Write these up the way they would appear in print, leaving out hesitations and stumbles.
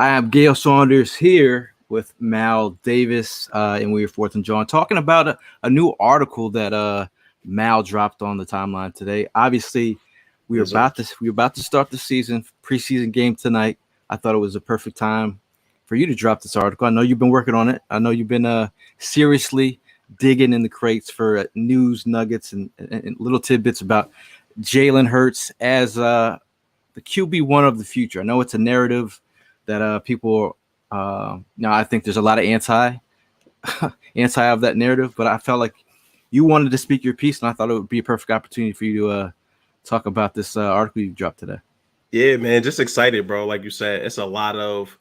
I am Gayle Saunders here with Mal Davis, and we are Fourth and John talking about a new article that Mal dropped on the timeline today. Obviously, Yes, sir. we're about to start the season preseason game tonight. I thought it was a perfect time for you to drop this article. I know you've been working on it. I know you've been seriously digging in the crates for news nuggets and little tidbits about Jalen Hurts as the QB1 of the future. I know it's a narrative that people I think there's a lot of anti of that narrative, but I felt like you wanted to speak your piece, and I thought it would be a perfect opportunity for you to talk about this article you dropped today. Yeah, man, just excited, bro. Like you said, it's a lot of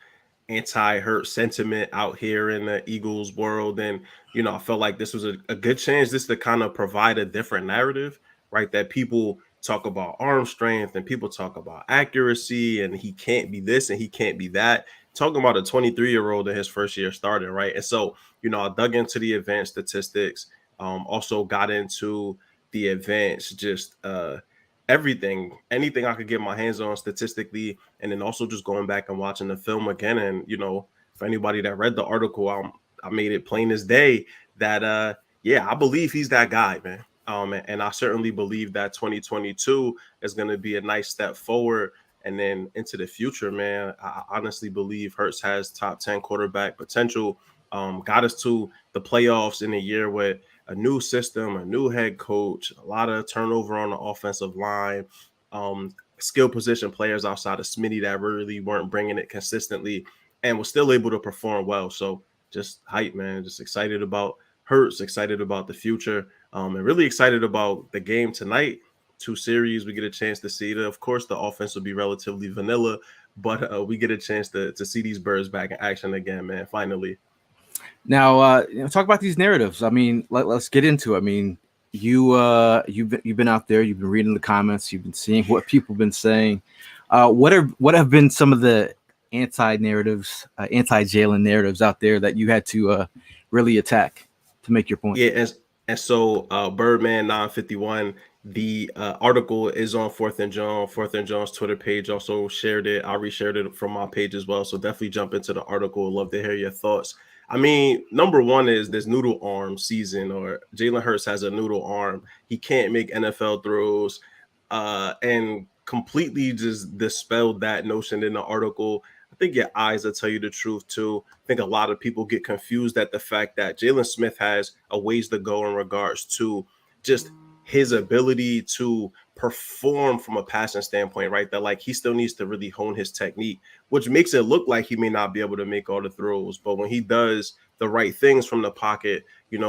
anti-hurt sentiment out here in the Eagles world. And, I felt like this was a good chance just to kind of provide a different narrative, right? That people talk about arm strength and people talk about accuracy and he can't be this and he can't be that. Talking about a 23-year-old in his first year starting, right? And so, I dug into the advanced statistics, also got into the advanced everything, anything I could get my hands on statistically, and then also just going back and watching the film again. And for anybody that read the article, I made it plain as day that yeah, I believe he's that guy, man. And I certainly believe that 2022 is going to be a nice step forward. And then into the future, man, I honestly believe Hurts has top 10 quarterback potential. Got us to the playoffs in a year with a new system, a new head coach, a lot of turnover on the offensive line, skill position players outside of Smitty that really weren't bringing it consistently and was still able to perform well. So just hype, man. Just excited about Hurts, excited about the future, and really excited about the game tonight. Two series, we get a chance to see it. Of course, the offense will be relatively vanilla, but we get a chance to see these birds back in action again, man. Finally. Now, talk about these narratives. I mean, let's get into it. I mean, you've been out there, you've been reading the comments, you've been seeing what people have been saying. What have been some of the anti narratives, anti Jalen narratives out there that you had to really attack to make your point? Yeah, and so Birdman 951, the article is on Fourth and John. Fourth and John's Twitter page also shared it. I reshared it from my page as well. So definitely jump into the article. Love to hear your thoughts. I mean, number one is this noodle arm season, or Jalen Hurts has a noodle arm. He can't make NFL throws, and completely just dispelled that notion in the article. I think your eyes will tell you the truth too. I think a lot of people get confused at the fact that Jalen Smith has a ways to go in regards to just his ability to perform from a passing standpoint, right? That like he still needs to really hone his technique, which makes it look like he may not be able to make all the throws. But when he does the right things from the pocket,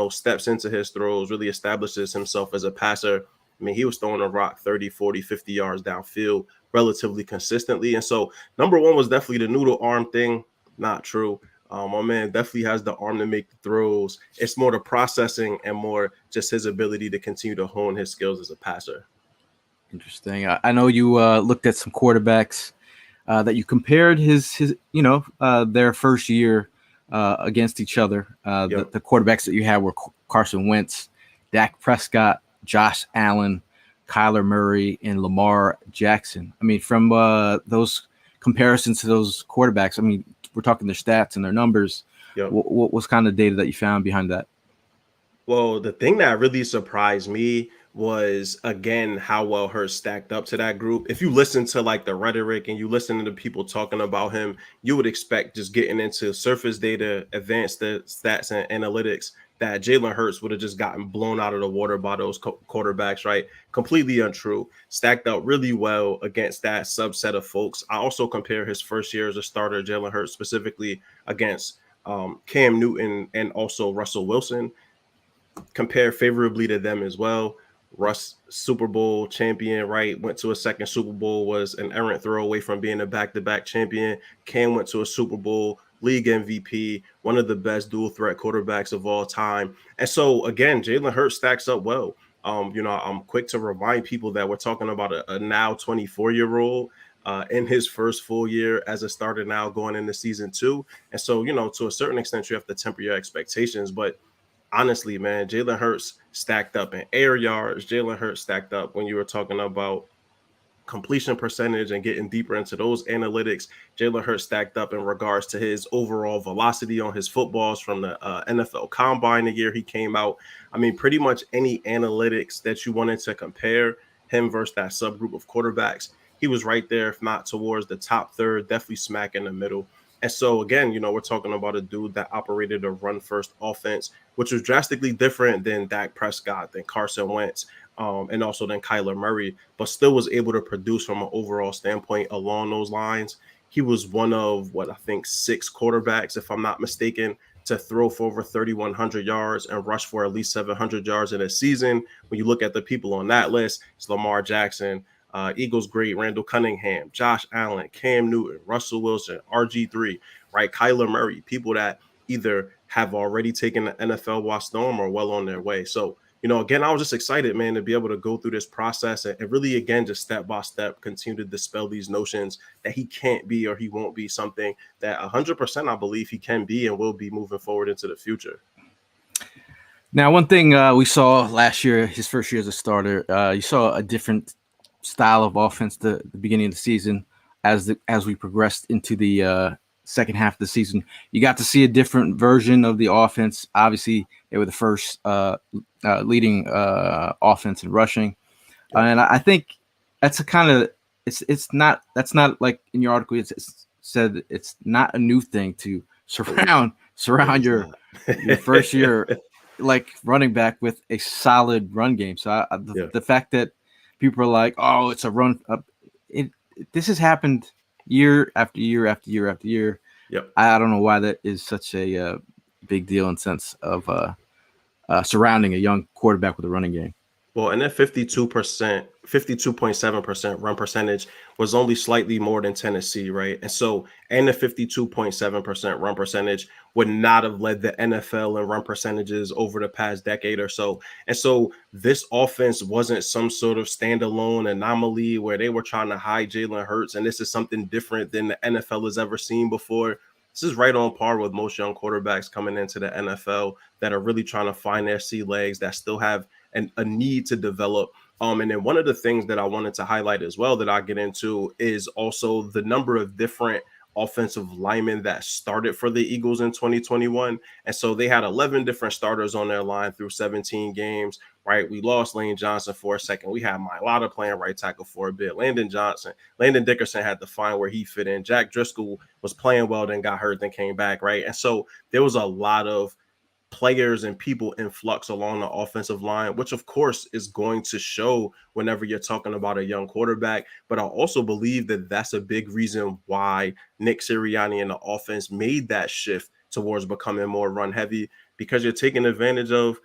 steps into his throws, really establishes himself as a passer. I mean, he was throwing a rock 30, 40, 50 yards downfield relatively consistently. And so number one was definitely the noodle arm thing. Not true. My man definitely has the arm to make the throws. It's more the processing and more just his ability to continue to hone his skills as a passer. Interesting. I know you looked at some quarterbacks that you compared his their first year against each other. Yep. The quarterbacks that you had were Carson Wentz, Dak Prescott, Josh Allen, Kyler Murray, and Lamar Jackson. I mean, from those comparisons to those quarterbacks, I mean, we're talking their stats and their numbers. Yep. What was kind of data that you found behind that? Well, the thing that really surprised me was again how well Hurts stacked up to that group. If you listen to like the rhetoric and you listen to the people talking about him, you would expect just getting into surface data, advanced stats and analytics that Jalen Hurts would have just gotten blown out of the water by those quarterbacks, right? Completely untrue. Stacked up really well against that subset of folks. I also compare his first year as a starter, Jalen Hurts, specifically against Cam Newton and also Russell Wilson. Compare favorably to them as well. Russ, Super Bowl champion, right? Went to a second Super Bowl, was an errant throw away from being a back-to-back champion. Cam went to a Super Bowl, league MVP, one of the best dual threat quarterbacks of all time. And so, again, Jalen Hurts stacks up well. I'm quick to remind people that we're talking about a now 24-year-old in his first full year as a starter now going into season two. And so, to a certain extent, you have to temper your expectations. But honestly, man, Jalen Hurts stacked up in air yards. Jalen Hurts stacked up when you were talking about completion percentage and getting deeper into those analytics, Jalen Hurts stacked up in regards to his overall velocity on his footballs from the NFL Combine the year he came out. I mean, pretty much any analytics that you wanted to compare him versus that subgroup of quarterbacks, he was right there, if not towards the top third, definitely smack in the middle. And so, again, we're talking about a dude that operated a run first offense, which was drastically different than Dak Prescott, than Carson Wentz, and also than Kyler Murray, but still was able to produce from an overall standpoint along those lines. He was one of what I think 6 quarterbacks, if I'm not mistaken, to throw for over 3,100 yards and rush for at least 700 yards in a season. When you look at the people on that list, it's Lamar Jackson, Eagles great Randall Cunningham, Josh Allen, Cam Newton, Russell Wilson, RG3, right? Kyler Murray, people that either have already taken the NFL by storm or well on their way. So, again, I was just excited, man, to be able to go through this process and really, again, just step by step, continue to dispel these notions that he can't be or he won't be something that 100% I believe he can be and will be moving forward into the future. Now, one thing we saw last year, his first year as a starter, you saw a different style of offense the beginning of the season. As we progressed into the second half of the season, you got to see a different version of the offense. Obviously, they were the first leading offense in rushing, and I think that's a kind of that's not like in your article. It's said it's not a new thing to surround your first year like running back with a solid run game. So the fact that people are like, oh, it's a run up, this has happened year after year after year after year. Yep. I don't know why that is such a big deal in sense of surrounding a young quarterback with a running game. Well, and that 52.7% run percentage was only slightly more than Tennessee, right? And so, and the 52.7% run percentage would not have led the NFL in run percentages over the past decade or so. And so, this offense wasn't some sort of standalone anomaly where they were trying to hide Jalen Hurts, and this is something different than the NFL has ever seen before. This is right on par with most young quarterbacks coming into the NFL that are really trying to find their sea legs, that still have a need to develop. And then one of the things that I wanted to highlight as well that I get into is also the number of different offensive linemen that started for the Eagles in 2021. And so they had 11 different starters on their line through 17 games, right? We lost Lane Johnson for a second. We had Mailata playing right tackle for a bit. Landon Dickerson had to find where he fit in. Jack Driscoll was playing well, then got hurt, then came back, right? And so there was a lot of players and people in flux along the offensive line, which of course is going to show whenever you're talking about a young quarterback. But I also believe that that's a big reason why Nick Sirianni and the offense made that shift towards becoming more run heavy, because you're taking advantage of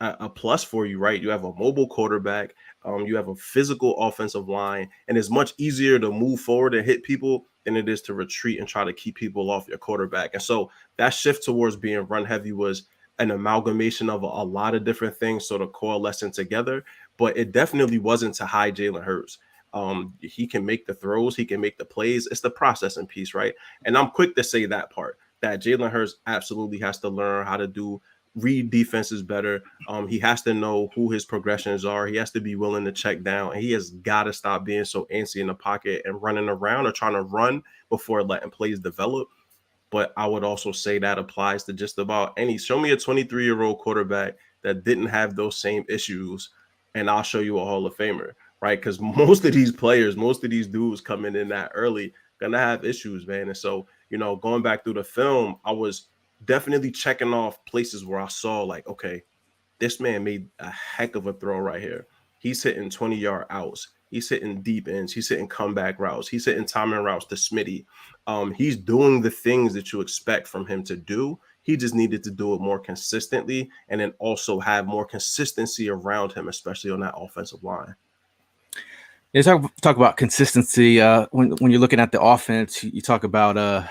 a plus for you, right? You have a mobile quarterback, you have a physical offensive line, and it's much easier to move forward and hit people than it is to retreat and try to keep people off your quarterback. And so that shift towards being run heavy was an amalgamation of a lot of different things sort of coalescing together, but it definitely wasn't to hide Jalen Hurts. He can make the throws, he can make the plays. It's the processing piece, right? And I'm quick to say that part, that Jalen Hurts absolutely has to learn how to read defenses better. He has to know who his progressions are. He has to be willing to check down, and he has got to stop being so antsy in the pocket and running around or trying to run before letting plays develop. But I would also say that applies to just about any. Show me a 23-year-old quarterback that didn't have those same issues, and I'll show you a Hall of Famer, right? Because most of these players, most of these dudes coming in that early, gonna have issues, man. And so, going back through the film, I was definitely checking off places where I saw like, okay, this man made a heck of a throw right here. He's hitting 20-yard outs. He's hitting deep ends. He's hitting comeback routes. He's hitting timing routes to Smitty. He's doing the things that you expect from him to do. He just needed to do it more consistently and then also have more consistency around him, especially on that offensive line. Yeah, talk about consistency. When you're looking at the offense, you talk about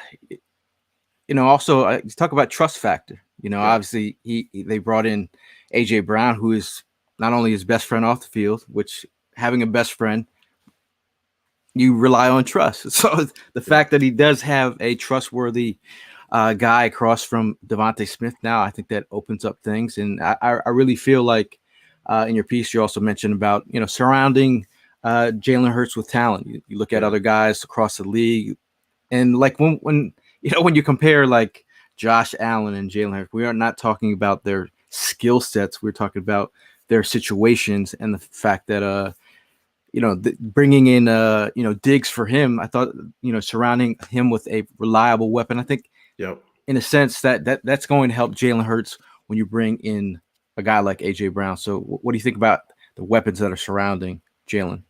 also you talk about trust factor. Obviously they brought in AJ Brown, who is not only his best friend off the field, which having a best friend, you rely on trust. So the fact that he does have a trustworthy guy across from Devontae Smith now, I think that opens up things. And I really feel like in your piece, you also mentioned about, surrounding Jalen Hurts with talent. You look at Yeah. other guys across the league, and like when when you compare like Josh Allen and Jalen Hurts, we are not talking about their skill sets. We're talking about their situations and the fact that bringing in Diggs for him. I thought surrounding him with a reliable weapon. I think Yep. in a sense that's going to help Jalen Hurts when you bring in a guy like AJ Brown. So what do you think about the weapons that are surrounding Jalen?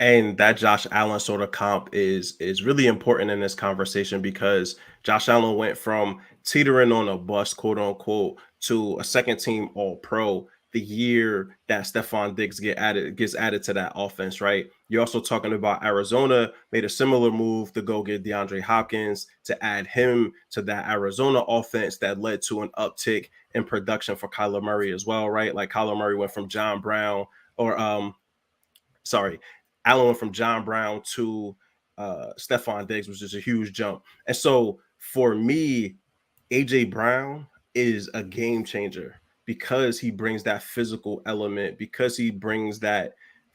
And that Josh Allen sort of comp is really important in this conversation because Josh Allen went from teetering on a bust, quote unquote, to a second team all pro the year that Stephon Diggs gets added to that offense, right? You're also talking about Arizona made a similar move to go get DeAndre Hopkins to add him to that Arizona offense that led to an uptick in production for Kyler Murray as well, right? Like Kyler Murray went from John Brown or sorry, Allen went from John Brown to Stephon Diggs, which is a huge jump. And so for me, AJ Brown is a game changer because he brings that physical element, because he brings that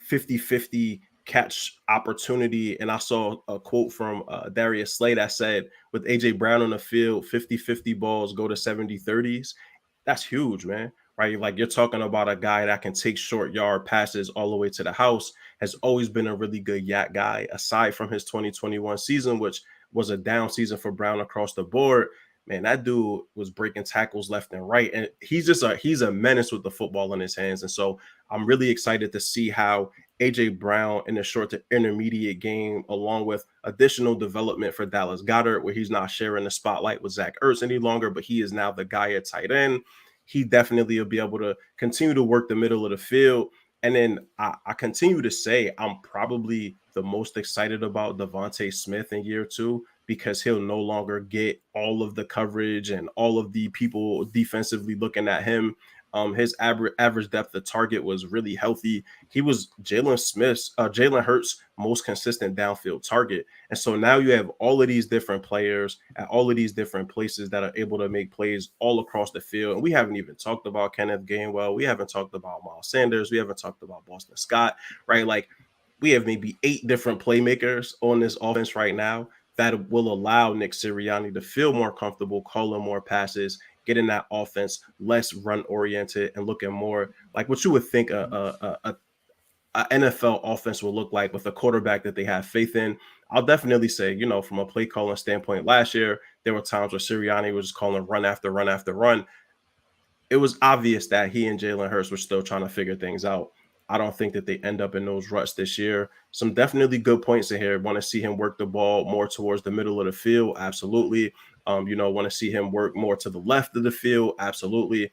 50-50 catch opportunity. And I saw a quote from Darius Slay that said, with AJ Brown on the field, 50-50 balls go to 70-30s. That's huge, man. Right? Like you're talking about a guy that can take short yard passes all the way to the house, has always been a really good yak guy, aside from his 2021 season, which was a down season for Brown across the board. Man, that dude was breaking tackles left and right. And he's a menace with the football in his hands. And so I'm really excited to see how AJ Brown in the short to intermediate game, along with additional development for Dallas Goedert, where he's not sharing the spotlight with Zach Ertz any longer, but he is now the guy at tight end. He definitely will be able to continue to work the middle of the field. And then I continue to say I'm probably the most excited about Devontae Smith in year 2 because he'll no longer get all of the coverage and all of the people defensively looking at him. His average depth of target was really healthy. He was Jalen Hurts' most consistent downfield target. And so now you have all of these different players at all of these different places that are able to make plays all across the field. And we haven't even talked about Kenneth Gainwell. We haven't talked about Miles Sanders. We haven't talked about Boston Scott, right? Like we have maybe 8 different playmakers on this offense right now that will allow Nick Sirianni to feel more comfortable, calling more passes, getting that offense less run oriented and looking more like what you would think a NFL offense will look like with a quarterback that they have faith in. I'll definitely say, from a play calling standpoint, last year, there were times where Sirianni was just calling run after run after run. It was obvious that he and Jalen Hurts were still trying to figure things out. I don't think that they end up in those ruts this year. Some definitely good points in here. Want to see him work the ball more towards the middle of the field? Absolutely. Want to see him work more to the left of the field? Absolutely.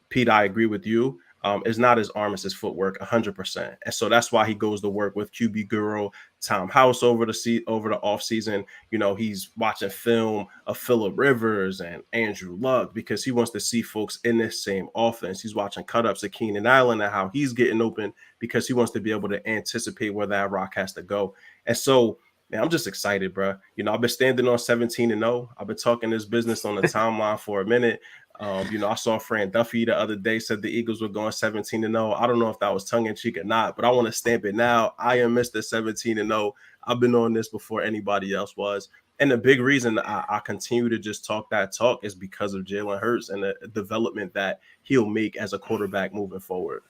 Pete, I agree with you. It's not his arm, it's his footwork, 100%. And so that's why he goes to work with QB guru Tom House over the off season. He's watching film of Phillip Rivers and Andrew Luck because he wants to see folks in this same offense. He's watching cut-ups of Keenan Allen and how he's getting open because he wants to be able to anticipate where that rock has to go. And so, man, I'm just excited, bro. I've been standing on 17-0. I've been talking this business on the timeline for a minute. I saw Fran Duffy the other day said the Eagles were going 17-0. I don't know if that was tongue in cheek or not, but I want to stamp it now. I am Mr. 17-0. I've been on this before anybody else was. And the big reason I continue to just talk that talk is because of Jalen Hurts and the development that he'll make as a quarterback moving forward.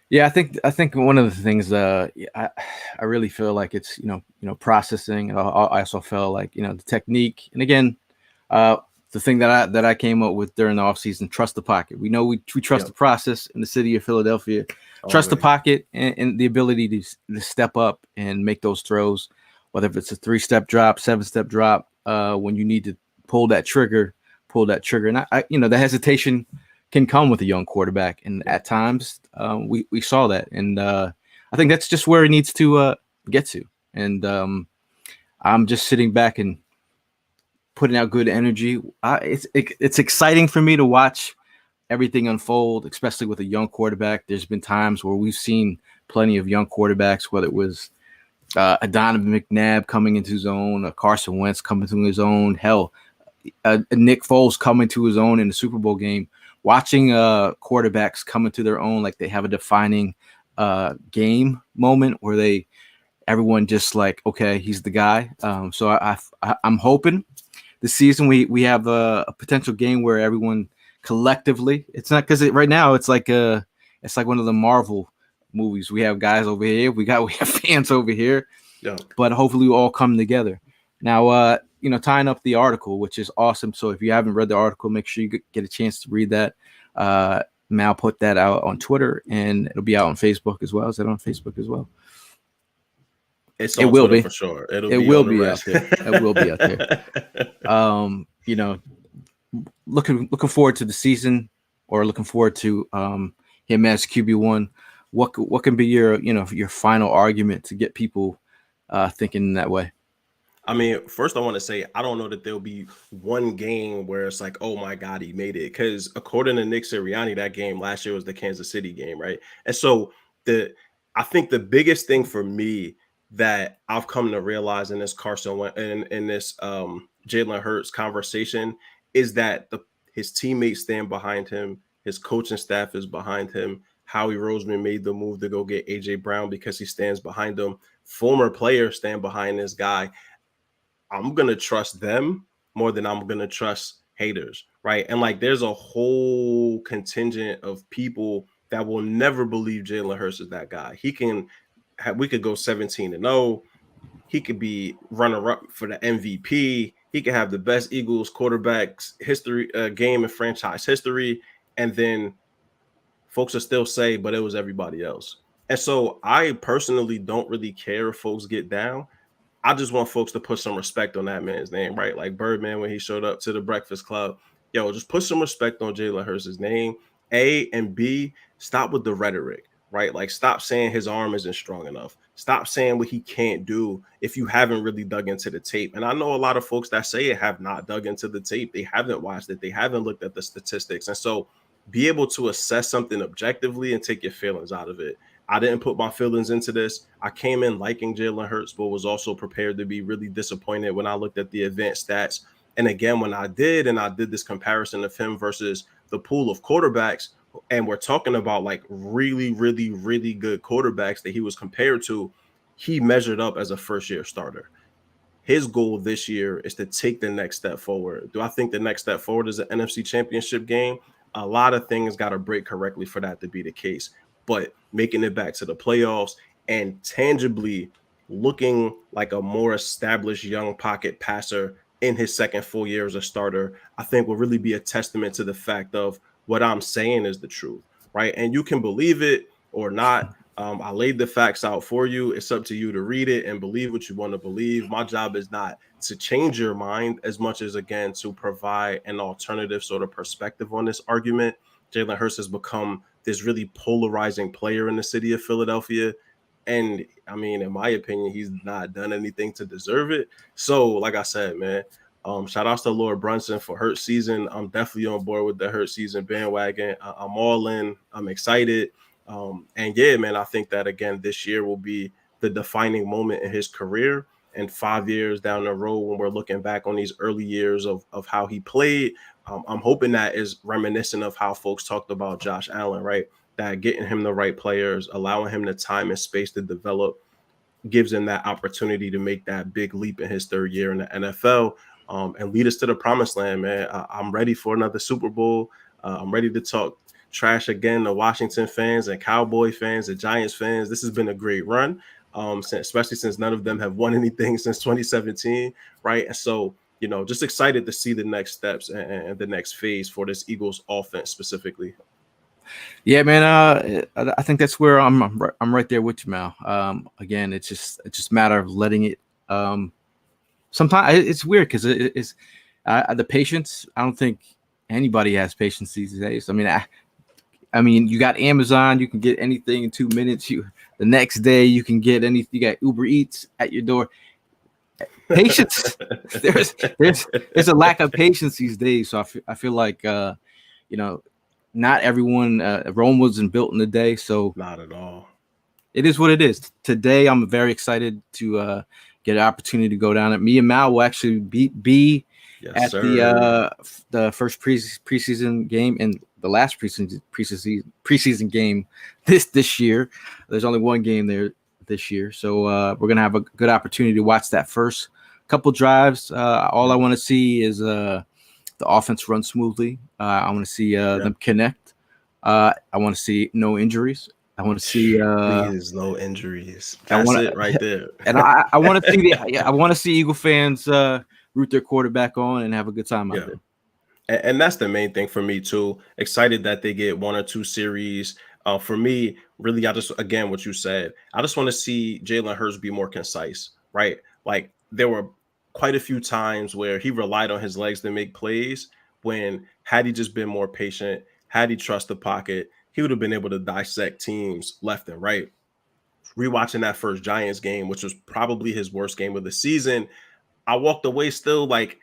Yeah, I think one of the things I really feel like it's processing. I also feel like the technique, and again, the thing that I came up with during the offseason, trust the pocket. We know we trust the process in the city of Philadelphia. Trust the pocket and the ability to step up and make those throws, whether it's a 3-step drop, 7-step drop, when you need to pull that trigger. And I the hesitation can come with a young quarterback, and at times we saw that, and I think that's just where he needs to get to. And I'm just sitting back and putting out good energy. It's exciting for me to watch everything unfold, especially with a young quarterback. There's been times where we've seen plenty of young quarterbacks, whether it was a Donovan McNabb coming into his own, a Carson Wentz coming to his own, hell, a Nick Foles coming to his own in the Super Bowl game. Watching quarterbacks come into their own, like they have a defining game moment where everyone just like, okay, he's the guy. So I'm hoping this season we have a potential game where everyone collectively, it's not because right now it's like one of the Marvel movies. We have guys over here, we have fans over here, Yeah. but hopefully we all come together. Now, tying up the article, which is awesome. So if you haven't read the article, make sure you get a chance to read that. Mal put that out on Twitter, and it'll be out on Facebook as well. Is it on Facebook as well? It's It on will Twitter be for sure. It will be out there. It will be out there. Looking forward to the season, or looking forward to him as QB1. What can be your final argument to get people thinking that way? I mean, first I want to say I don't know that there'll be one game where it's like, oh my God, he made it. Because according to Nick Sirianni, that game last year was the Kansas City game, right? And so I think the biggest thing for me that I've come to realize in this in this Jalen Hurts conversation is that his teammates stand behind him, his coaching staff is behind him. Howie Roseman made the move to go get AJ Brown because he stands behind him. Former players stand behind this guy. I'm going to trust them more than I'm going to trust haters, right? And like there's a whole contingent of people that will never believe Jalen Hurts is that guy. We could go 17-0. He could be runner-up for the MVP. He could have the best Eagles quarterbacks history game in franchise history. And then folks will still say, but it was everybody else. And so I personally don't really care if folks get down. I just want folks to put some respect on that man's name, right? Like Birdman when he showed up to the Breakfast Club. Yo, just put some respect on Jalen Hurts' name. A, and B, stop with the rhetoric, right? Like stop saying his arm isn't strong enough. Stop saying what he can't do if you haven't really dug into the tape. And I know a lot of folks that say it have not dug into the tape. They haven't watched it. They haven't looked at the statistics. And so be able to assess something objectively and take your feelings out of it. I didn't put my feelings into this. I came in liking Jalen Hurts, but was also prepared to be really disappointed when I looked at the advanced stats. And again, when I did this comparison of him versus the pool of quarterbacks, and we're talking about like really, really, really good quarterbacks that he was compared to, he measured up as a first-year starter. His goal this year is to take the next step forward. Do I think the next step forward is an NFC Championship game? A lot of things got to break correctly for that to be the case. But making it back to the playoffs and tangibly looking like a more established young pocket passer in his second full year as a starter, I think will really be a testament to the fact of what I'm saying is the truth, right? And you can believe it or not. I laid the facts out for you. It's up to you to read it and believe what you want to believe. My job is not to change your mind as much as, again, to provide an alternative sort of perspective on this argument. Jalen Hurts has become this really polarizing player in the city of Philadelphia. And I mean, in my opinion, he's not done anything to deserve it. So, like I said, man, shout outs to Lord Brunson for Hurts season. I'm definitely on board with the Hurts season bandwagon. I'm all in. I'm excited. And yeah, man, I think that again, this year will be the defining moment in his career. And 5 years down the road, when we're looking back on these early years of how he played, I'm hoping that is reminiscent of how folks talked about Josh Allen, right? That getting him the right players, allowing him the time and space to develop, gives him that opportunity to make that big leap in his third year in the NFL and lead us to the promised land, man. I'm ready for another Super Bowl. I'm ready to talk trash again to Washington fans and Cowboy fans and Giants fans. This has been a great run, especially since none of them have won anything since 2017, right? And so, just excited to see the next steps and the next phase for this Eagles offense specifically. Yeah, man. I think that's where I'm right there with you, Mal. Again, it's just a matter of letting it. Sometimes it's weird because it's the patience. I don't think anybody has patience these days. I mean, you got Amazon. You can get anything in 2 minutes. The next day you can get anything. You got Uber Eats at your door. Patience. there's a lack of patience these days. So I feel like not everyone. Rome wasn't built in a day. So not at all. It is what it is. Today, I'm very excited to get an opportunity to go down. Me and Mal will actually be yes, at sir. the first preseason game, and the last preseason game this year. There's only one game there this year, so we're gonna have a good opportunity to watch that first couple drives. All I want to see is the offense run smoothly. I want to see them connect. I want to see no injuries. I want to see please no injuries. That's it right there. And I want to see I want to see Eagle fans root their quarterback on and have a good time out there. And that's the main thing for me too. Excited that they get 1 or 2 series. For me, really, I just, again, what you said, I just want to see Jalen Hurts be more concise, right? Like, there were quite a few times where he relied on his legs to make plays, when had he just been more patient, had he trust the pocket, he would have been able to dissect teams left and right. Rewatching that first Giants game, which was probably his worst game of the season, I walked away still like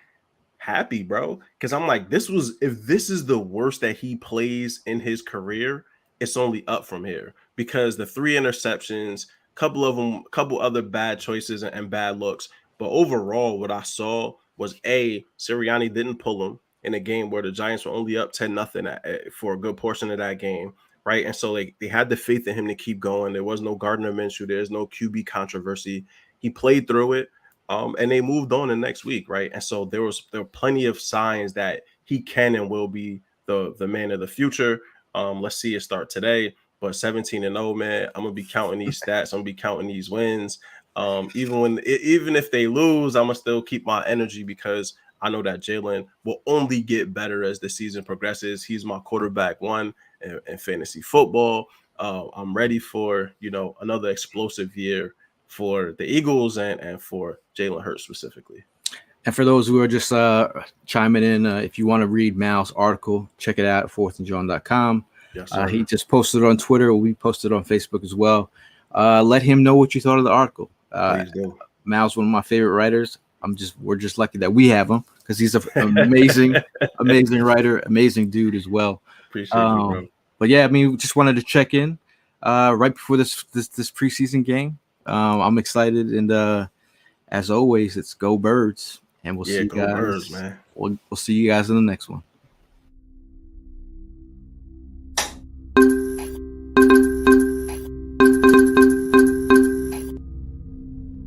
happy, bro, because I'm like, if this is the worst that he plays in his career, it's only up from here, because the 3 interceptions, couple other bad choices and bad looks, but overall what I saw was Sirianni didn't pull him in a game where the Giants were only up 10-0 for a good portion of that game, right? And so they had the faith in him to keep going. There was no Gardner Minshew, there's no QB controversy. He played through it. And they moved on the next week, right? And so there were plenty of signs that he can and will be the man of the future. Let's see it start today. But 17-0, man, I'm gonna be counting these stats. I'm gonna be counting these wins. Even if they lose, I'm gonna still keep my energy, because I know that Jalen will only get better as the season progresses. He's my quarterback 1 in fantasy football. I'm ready for another explosive year for the Eagles and for Jalen Hurts specifically. And for those who are just chiming in, if you want to read Mal's article, check it out at fourthandjohn.com. Yes, sir. He just posted it on Twitter. We posted it on Facebook as well. Let him know what you thought of the article. Please do. Mal's one of my favorite writers. We're just lucky that we have him, because he's an amazing writer, amazing dude as well. Appreciate you, bro. But yeah, I mean, we just wanted to check in right before this preseason game. I'm excited, and as always, it's go Birds, and we'll see you guys. Go Birds, man. We'll see you guys in the next one.